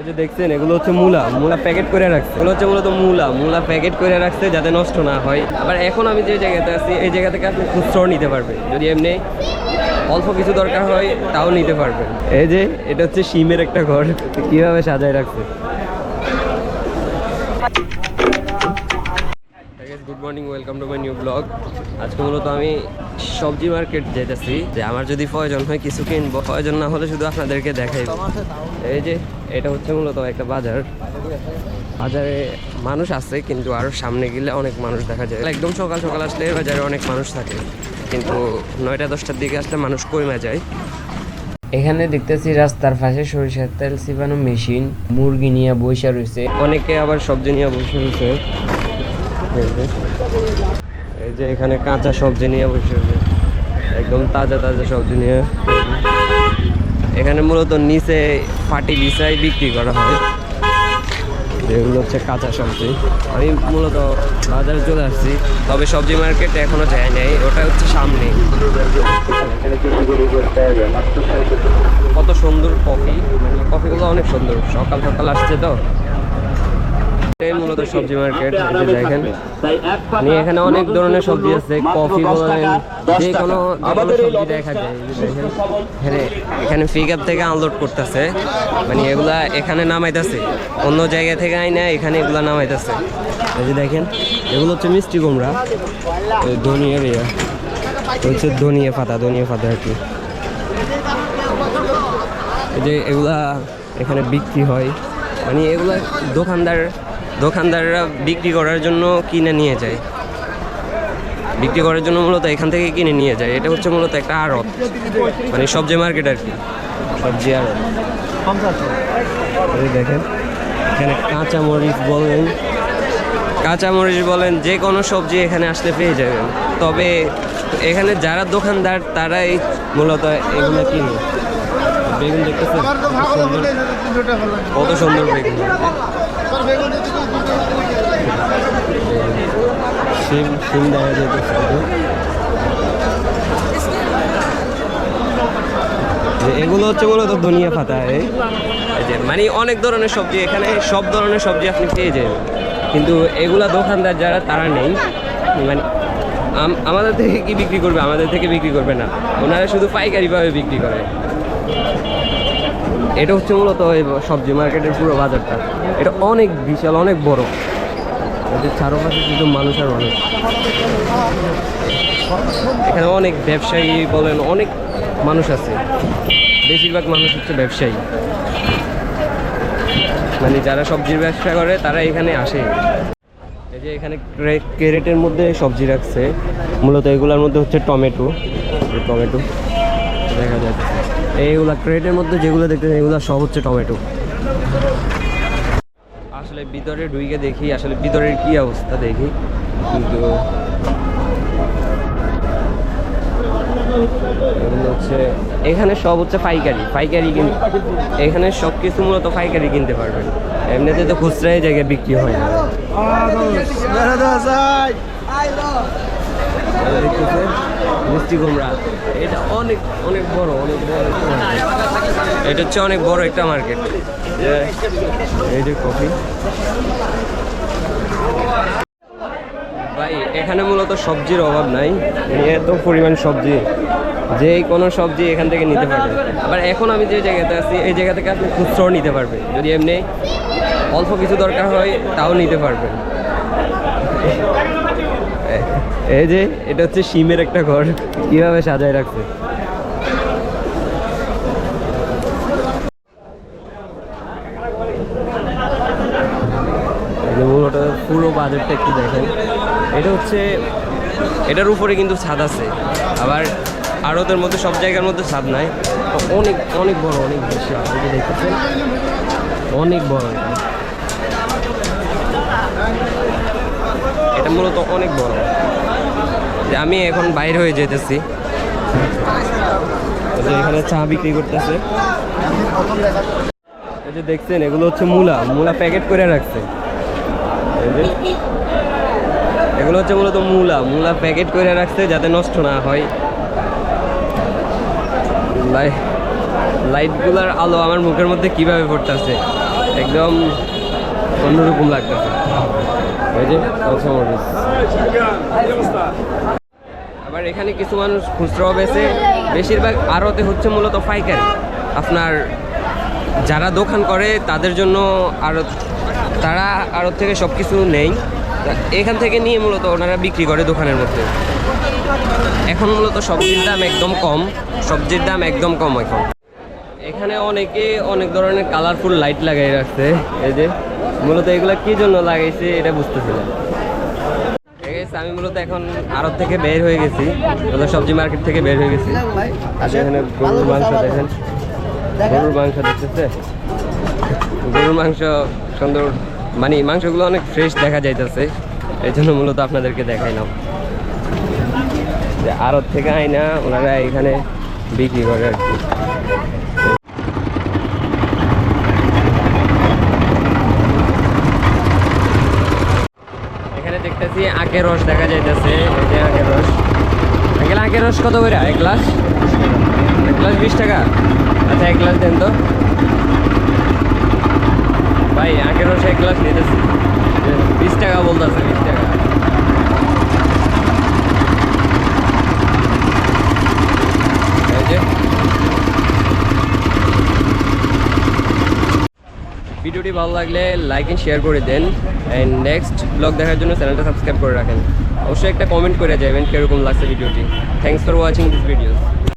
এই যে দেখছেন এগুলো হচ্ছে মূলা প্যাকেট করে রাখছে। এগুলো হচ্ছে মূলত মূলা প্যাকেট করে রাখছে যাতে নষ্ট না হয়। আবার এখন আমি যে জায়গাতে আছি এই জায়গা থেকে আপনি খুচরাও নিতে পারবেন, যদি এমনি অল্প কিছু দরকার হয় তাও নিতে পারবেন। এই যে এটা হচ্ছে শিমের একটা ঘর, কিভাবে সাজায় রাখছে। Good morning, welcome to my new blog. আজকে মূলত আমি সবজি মার্কেট যেতেছি, যে আমার যদি প্রয়োজন হয় কিছু কিনবো, প্রয়োজন না হলে শুধু আপনাদেরকে দেখাই। এই যে এটা হচ্ছে মূলত একটা বাজার। বাজারে মানুষ আছে, কিন্তু আরো সামনে গেলে অনেক মানুষ দেখা যায়। একদম সকাল সকাল আসলে বাজারে অনেক মানুষ থাকে, কিন্তু 9টা-10টার দিকে আসলে মানুষ কমে যায়। এখানে দেখতেছি রাস্তার পাশে সরিষার তেল চিবানো মেশিন, মুরগি নিয়ে বসে রয়েছে, অনেকে আবার সবজি নিয়ে বসে রয়েছে। এই যে এখানে কাঁচা সবজি নিয়ে বসে রয়েছে, একদম তাজা সবজি নিয়ে। এখানে মূলত নিচে পাটি বিছাই বিক্রি করা হয়, এগুলো হচ্ছে কাঁচা সবজি। আমি মূলত বাজারে চলে আসছি, তবে সবজি মার্কেটে এখনো যায় নাই, ওটা হচ্ছে সামনে। কত সুন্দর কফি, মানে কফিগুলো অনেক সুন্দর, সকাল সকাল আসছে তো। মূলত সবজি মার্কেট দেখেন, এখানে অনেক ধরনের সবজি আছে, কফি বলেন, যে কোনো সবজি দেখা যায়। দেখেন এখানে পিকআপ থেকে আনলোড করতেছে, মানে এগুলা এখানে নামাইতেছে, অন্য জায়গা থেকে আইনা এখানে এগুলা নামাইতেছে। এই যে দেখেন এগুলো হচ্ছে মিষ্টি কুমড়া, ধনিয়ার হচ্ছে ধনিয়া পাতা আর কি। এই যে এগুলা এখানে বিক্রি হয়, মানে এগুলা দোকানদাররা বিক্রি করার জন্য কিনে নিয়ে যায়, বিক্রি করার জন্য মূলত এখান থেকে কিনে নিয়ে যায়। এটা হচ্ছে মূলত একটা আড়ত, মানে সবজি মার্কেট আর কি, সবজি আড়ত। দেখেন এখানে কাঁচামরিচ বলেন যে কোনো সবজি এখানে আসলে পেয়ে যাবেন। তবে এখানে যারা দোকানদার তারাই মূলত এগুলো কিনে। বেগুন দেখতেছেন কত সুন্দর বেগুন, সিম দেখা যাইতেছে। এগুলো হচ্ছে মূলত ধনিয়া পাতা। এই যে মানে অনেক ধরনের সবজি, এখানে সব ধরনের সবজি আপনি পেয়ে যাবেন, কিন্তু এগুলা দোকানদার যারা তারা নেই, মানে আমাদের থেকে কি বিক্রি করবে, আমাদের থেকে বিক্রি করবে না, ওনারা শুধু পাইকারিভাবে বিক্রি করে। এটা হচ্ছে মূলত ওই সবজি মার্কেটের পুরো বাজারটা। এটা অনেক বিশাল, অনেক বড়। এদের চারপাশে শুধু মানুষ আর মানুষ। এখানে অনেক ব্যবসায়ী বলেন, অনেক মানুষ আছে, বেশিরভাগ মানুষ হচ্ছে ব্যবসায়ী, মানে যারা সবজির ব্যবসা করে তারা এখানে আসে। এই যে এখানে ক্যারেটের মধ্যে সবজি রাখছে, মূলত এগুলোর মধ্যে হচ্ছে টমেটো দেখা যাচ্ছে। এইগুলা ক্রেটের মধ্যে যেগুলো দেখতেছেন এগুলো সব হচ্ছে টমেটো। আসলে ভিতরে ঢুকে দেখি আসলে ভিতরের কি অবস্থা দেখি, কিন্তু এগুলো হচ্ছে এখানে সব হচ্ছে পাইকারি এখানে সব কিছু মূলত পাইকারি কিনতে পারবেন, এমনিতে তো খুচরাই জায়গায় বিক্রি হয় না। মিষ্টি কুমড়া, এটা অনেক বড়, এটা হচ্ছে অনেক বড় একটা মার্কেট। এই যে কফি ভাই, এখানে মূলত সবজির অভাব নাই, এত পরিমাণ সবজি, যে কোনো সবজি এখান থেকে নিতে পারবেন। আবার এখন আমি যে জায়গাতে আছি এই জায়গা থেকে আপনি খুচরাও নিতে পারবেন, যদি এমনি অল্প কিছু দরকার হয় তাও নিতে পারবেন। এই যে এটা হচ্ছে শিমের একটা ঘর, কিভাবে সাজায় রাখছে। পুরো বাজারটা একটু দেখেন, এটা হচ্ছে এটার উপরে কিন্তু ছাদ আছে, আবার আড়তের মধ্যে সব জায়গার মধ্যে ছাদ নাই। অনেক বড়, অনেক বেশি দেখতেছেন, অনেক বড়। এটা মূলত অনেক বড়। যে আমি এখন বাইরে হয়ে যেতেছি, এখানে চা বিক্রি করতেছে। এই যে দেখছেন এগুলো হচ্ছে মূলা প্যাকেট করে রাখছে। এগুলো হচ্ছে মূলত মূলা প্যাকেট করে রাখছে যাতে নষ্ট না হয়। লাইটগুলার আলো আমার মুখের মধ্যে কিভাবে পড়তেছে, একদম অন্যরকম লাগতেছে। এই যে কাঁচামরিচ। আবার এখানে কিছু মানুষ খুচরাও বেচে, বেশিরভাগ আড়তে হচ্ছে মূলত পাইকারি। আপনার যারা দোকান করে তাদের জন্য আড়ত, তারা আড়ত থেকে সব কিছু নেই, এখান থেকে নিয়ে মূলত ওনারা বিক্রি করে দোকানের মধ্যে। এখন মূলত সবজির দাম একদম কম, সবজির দাম একদম কম এখন। এখানে অনেকে অনেক ধরনের কালারফুল লাইট লাগাই রাখছে। এই যে মূলত এগুলো কি জন্য লাগাইছে এটা বুঝতেছি না। আমি মূলত এখন আড়ত থেকে বের হয়ে গেছি, সবজি মার্কেট থেকে বের হয়ে গেছি। এখানে গরুর মাংস দেখেন, গরুর মাংস দেখতেছে, গরুর মাংস সুন্দর, মানে মাংসগুলো অনেক ফ্রেশ দেখা যাইতেছে, এই জন্য মূলত আপনাদেরকে দেখাইলাম। আড়ত থেকে আইনা ওনারা এখানে বিক্রি করে আর কি। এখানে দেখতেছি আখের রস দেখা যাইতেছে, এই যে আখের রস। আখের রস কত করে? এক গ্লাস 20 টাকা। আচ্ছা, এক গ্লাস দেন তো ভাই। আখের রস এক গ্লাস নিতেছি, 20 টাকা বলতেছে, 20 টাকা। ভিডিওটি ভালো লাগলে লাইক এন্ড শেয়ার করে দেন, অ্যান্ড নেক্সট ব্লগ দেখার জন্য চ্যানেলটা সাবস্ক্রাইব করে রাখেন। অবশ্যই একটা কমেন্ট করে যাবেন কিরকম লাগছে ভিডিওটি। Thanks for watching this videos.